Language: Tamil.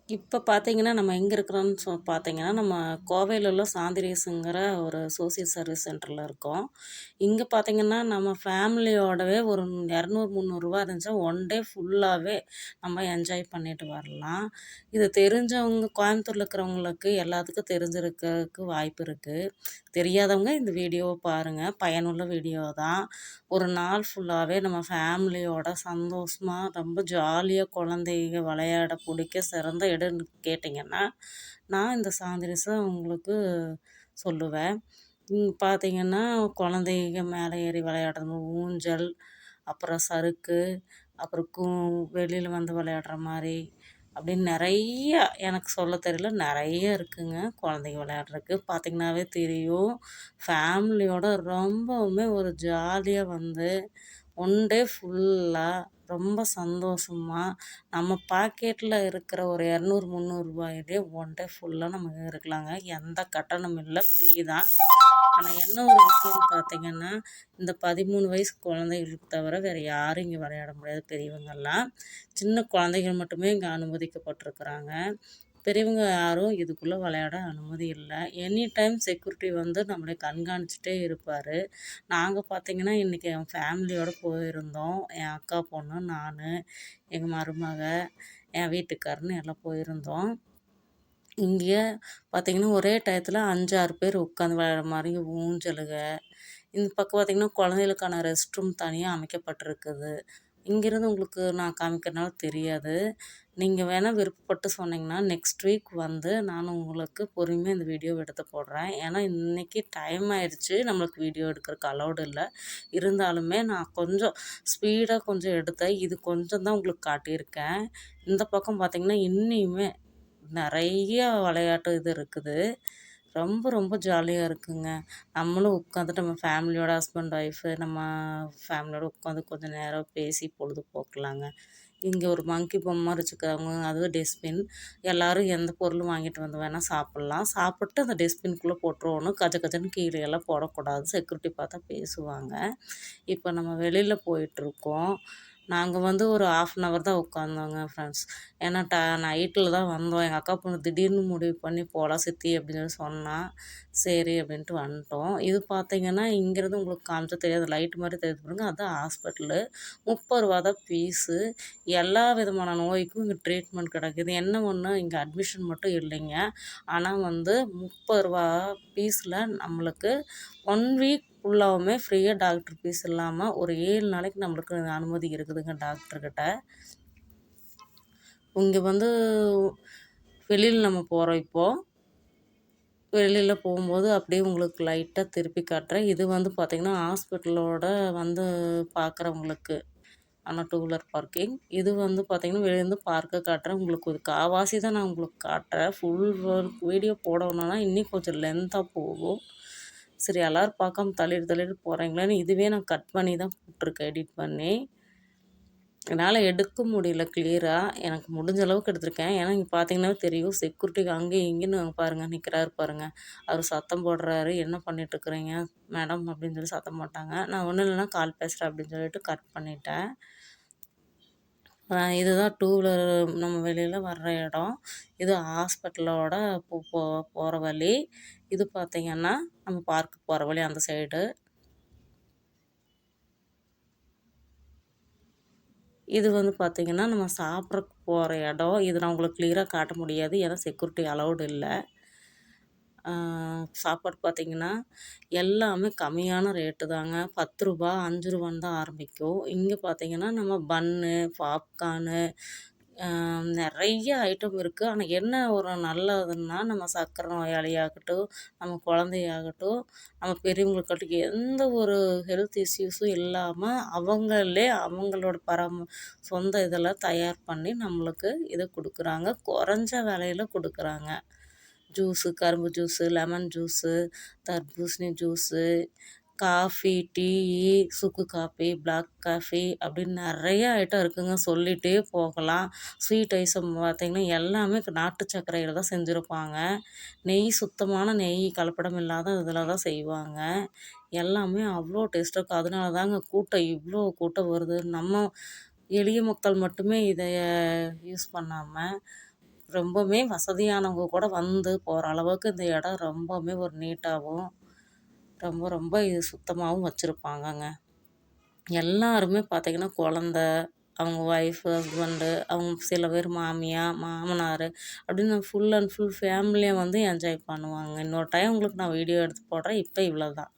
இப்போ பார்த்தீங்கன்னா, நம்ம எங்கே இருக்கிறோம்னு பார்த்தீங்கன்னா, நம்ம கோவையில உள்ள சாந்திரேஸுங்கிற ஒரு சோசியல் சர்வீஸ் சென்டர்ல இருக்கோம். இங்க பார்த்தீங்கன்னா, நம்ம ஃபேமிலியோடவே ஒரு ரூ. 200, 300 இருந்துச்சா, ஒன் டே ஃபுல்லாவே நம்ம என்ஜாய் பண்ணிட்டு வரலாம். இது தெரிஞ்சவங்க கோயம்புத்தூர்ல இருக்கிறவங்களுக்கு எல்லாத்துக்கும் தெரிஞ்சிருக்கறதுக்கு வாய்ப்பு இருக்கு. தெரியாதவங்க இந்த வீடியோவ பாருங்க. பயனுள்ள வீடியோ தான். ஒரு நாள் ஃபுல்லாவே நம்ம ஃபேமிலியோட சந்தோஷமா, ரொம்ப ஜாலியா குழந்தைக விளையாட பிடிக்க சிறந்த இடம்னு கேட்டிங்கன்னா, நான் இந்த சாந்திரஸ உங்களுக்கு சொல்லுவேன். பார்த்தீங்கன்னா, குழந்தைக மேலே ஏறி விளையாடுறது, ஊஞ்சல், அப்புறம் சறுக்கு, அப்புறம் வெளியில வந்து விளையாடுற மாரி, அப்படின்னு நெறைய எனக்கு சொல்ல தெரியல, நெறைய இருக்குங்க குழந்தைங்க விளையாடுறதுக்கு. பார்த்தீங்கன்னாவே தெரியும். ஃபேமிலியோட ரொம்பவுமே ஒரு ஜாலியா வந்து ஒன் டே ஃபுல்லா ரொம்ப சந்தோஷமா, நம்ம பாக்கெட்ல இருக்கிற ஒரு 200, 300 ஒன் டே ஃபுல்லா நம்ம இருக்கலாங்க. எந்த கட்டணமும் இல்ல. ஃப்ரீ தான். ஆனா என்ன ஒரு விஷயம்னு பார்த்தீங்கன்னா, இந்த 13 வயசு குழந்தைகளுக்கு தவிர வேற யாரும் இங்க விளையாட முடியாது பெரியவங்கலாம். சின்ன குழந்தைகள் மட்டுமே இங்க அனுமதிக்கப்பட்டிருக்கிறாங்க. பெரியவங்க யாரும் இதுக்குள்ள விளையாட அனுமதி இல்ல. எனி டைம் செக்யூரிட்டி வந்து நம்மள கண்காணிச்சுட்டே இருப்பாரு. நாங்க பார்த்தீங்கன்னா, இன்னைக்கு என் ஃபேமிலியோட போயிருந்தோம். என் அக்கா பொண்ணு, நானு, எங்க மருமக, என் வீட்டுக்காரர்ன்னு எல்லாம் போயிருந்தோம். இங்க பார்த்தீங்கன்னா, ஒரே டயத்துல 5, 6 பேர் உட்காந்து விளையாடுற மாரி ஊஞ்சலுக. இந்த பக்கம் பார்த்தீங்கன்னா, குழந்தைகளுக்கான ரெஸ்ட் ரூம் தனியா அமைக்கப்பட்டிருக்குது. இங்கேருந்து உங்களுக்கு நான் காமிக்கிறனால தெரியாது. நீங்க வேணா விருப்பப்பட்டு சொன்னீங்கன்னா, நெக்ஸ்ட் வீக் வந்து நான் உங்களுக்கு பொறுமையா இந்த வீடியோவ எடுத்து போடுறேன். ஏன்னா, இன்னைக்கு டைம் ஆயிருச்சு. நம்மளுக்கு வீடியோ எடுக்கறக்கு அலவுட் இல்ல. இருந்தாலுமே நான் கொஞ்சம் ஸ்பீடா கொஞ்சம் எடுத்தேன். இது கொஞ்சம் தான் உங்களுக்கு காட்டியிருக்கேன். இந்த பக்கம் பார்த்தீங்கன்னா, இன்னியுமே நெறைய விளையாட்டு இது இருக்குது. ரொம்ப ரொம்ப ஜாலியா இருக்குங்க. நம்மளும் உட்காந்துட்டு நம்ம ஃபேமிலியோட ஹஸ்பண்ட், ஒய்ஃபு நம்ம ஃபேமிலியோட உட்காந்து கொஞ்சம் நேரம் பேசி பொழுது போக்கலாங்க. இங்க ஒரு மங்கி பொம்மை மாரி வச்சுருக்காங்க. அதுவும் டஸ்ட்பின். எல்லாரும் எந்த பொருளும் வாங்கிட்டு வந்து வேணா சாப்பிட்லாம். சாப்பிட்டு அந்த டஸ்ட்பின்குள்ள போட்டுறணும். கஜ கஜன்னு கீழயெல்லாம் போடக்கூடாது. செக்யூரிட்டி பார்த்தா பேசுவாங்க. இப்போ நம்ம வெளியில போயிட்டுருக்கோம். நாங்க வந்து ஒரு 1/2 அன் ஹவர் தான் உட்காந்தோங்க ஃப்ரெண்ட்ஸ். ஏன்னா நைட்டில தான் வந்தோம். எங்க அக்கா பொண்ணு திடீர்னு முடிவு பண்ணி போலாம் சித்தி அப்படின்னு சொல்லி சொன்னா. சரி அப்படின்ட்டு வந்துட்டோம். இது பார்த்தீங்கன்னா, இங்கேருந்து உங்களுக்கு காமிச்சா தெரியாது. லைட் மாரி தெரியுது பாருங்க. அதான் ஹாஸ்பிட்டலு. ரூ. 30 தான் ஃபீஸு. எல்லா விதமான நோய்க்கும் இங்க ட்ரீட்மெண்ட் கிடைக்குது. என்ன ஒண்ணு இங்க அட்மிஷன் மட்டும் இல்லைங்க. ஆனா வந்து ரூ. 30 ஃபீஸ்ல நம்மளுக்கு 1 வீக் ஃபுல்லாவுமே ஃப்ரீயா டாக்டர் ஃபீஸ் இல்லாம ஒரு 7 நாளைக்கு நம்மளுக்கு அனுமதி இருக்குதுங்க டாக்டர்கிட்ட. இங்க வந்து வெளியில நம்ம போறோம் இப்போ. வெளியில போகும்போது அப்படியே உங்களுக்கு லைட்டா திருப்பி காட்டுறேன். இது வந்து பார்த்தீங்கன்னா, ஹாஸ்பிட்டலோட வந்து பார்க்குறவங்களுக்கு ஆனா டூ வீலர் பார்க்கிங். இது வந்து பார்த்தீங்கன்னா, வெளியேருந்து பார்க்க காட்டுறேன். உங்களுக்கு ஒரு கால்வாசி தான் நான் உங்களுக்கு காட்டுறேன். ஃபுல் வீடியோ போடணும்னா இன்னும் கொஞ்சம் லென்த்தா போகும். சரி எல்லாரும் பார்க்காம தள்ளிட்டு தள்ளிட்டு போகிறீங்களேன்னு இதுவே நான் கட் பண்ணி தான் போட்டுருக்கேன் எடிட் பண்ணி. என்னால் எடுக்க முடியல கிளியரா. எனக்கு முடிஞ்ச அளவுக்கு எடுத்திருக்கேன். ஏன்னா இங்க பார்த்தீங்கன்னாவே தெரியும். செக்யூரிட்டி அங்கேயும் இங்கேன்னு பாருங்க நிற்கிறாரு பாருங்க. அவர் சத்தம் போடுறாரு. "என்ன பண்ணிட்டுருக்கிறீங்க மேடம்?" அப்படின்னு சொல்லி சத்தம் போட்டாங்க. நான் ஒண்ணும் இல்லைண்ணா கால் பேசுறேன் அப்படின்னு சொல்லிட்டு கட் பண்ணிட்டேன். இதுதான் டூ வீலர் நம்ம வெளியில வர்ற இடம். இது ஹாஸ்பிட்டலோட போற வழி. இது பார்த்தீங்கன்னா, நம்ம பார்க்குக்கு போற வழி அந்த சைடு. இது வந்து பார்த்தீங்கன்னா, நம்ம சாப்பிட்றக்கு போற இடம். இது நான் உங்களுக்கு கிளியரா காட்ட முடியாது. ஏன்னா செக்யூரிட்டி அலவுட் இல்ல. சாப்பாடு பார்த்தீங்கன்னா, எல்லாமே கம்மியான ரேட்டு தாங்க. ரூ. 10 ரூ. 5 தான் ஆரம்பிக்கும். இங்க பார்த்தீங்கன்னா, நம்ம பன்னு, பாப்கார்னு நெறைய ஐட்டம் இருக்கு. ஆனா என்ன ஒரு நல்லதுன்னா, நம்ம சர்க்கரை நோயாளியாகட்டும், நம்ம குழந்தையாகட்டும், நம்ம பெரியவங்களுக்காகட்டும் எந்த ஒரு ஹெல்த் இஷ்யூஸும் இல்லாம, அவங்களே அவங்களோட சொந்த இதெல்லாம் தயார் பண்ணி நம்மளுக்கு இத குடுக்குறாங்க. குறைஞ்ச விலையில குடுக்குறாங்க. ஜூஸு, கரும்பு ஜூஸு, லெமன் ஜூஸு, தர்பூசணி ஜூஸு, காஃபி, டீயி, சுக்கு காப்பி, பிளாக் காஃபி அப்படின்னு நெறைய ஐட்டம் இருக்குங்க. சொல்லிட்டே போகலாம். ஸ்வீட் ஐட்டம் பார்த்தீங்கன்னா, எல்லாமே நாட்டு சர்க்கரையில தான் செஞ்சிருப்பாங்க. நெய் சுத்தமான நெய் கலப்படம் இல்லாத இதில தான் செய்வாங்க. எல்லாமே அவ்வளோ டேஸ்ட்டா இருக்கும். அதனால தாங்க கூட்டம் இவ்வளோ கூட்டம் வருது. நம்ம எளிய மக்கள் மட்டுமே இதைய யூஸ் பண்ணாம ரொம்பவுமே வசதியானவங்க கூட வந்து போகிற அளவுக்கு இந்த இடம் ரொம்பவுமே ஒரு நீட்டாகவும் ரொம்ப ரொம்ப இது சுத்தமாகவும் வச்சுருப்பாங்கங்க. எல்லாருமே பார்த்திங்கன்னா குழந்த, அவங்க ஒய்ஃபு, ஹஸ்பண்டு, அவங்க சில பேர் மாமியார், மாமனார் அப்படின்னு ஃபுல் அண்ட் ஃபுல் ஃபேமிலியாக வந்து என்ஜாய் பண்ணுவாங்க. இன்னொரு டைம் உங்களுக்கு நான் வீடியோ எடுத்து போடுறேன். இப்போ இவ்வளோ தான்.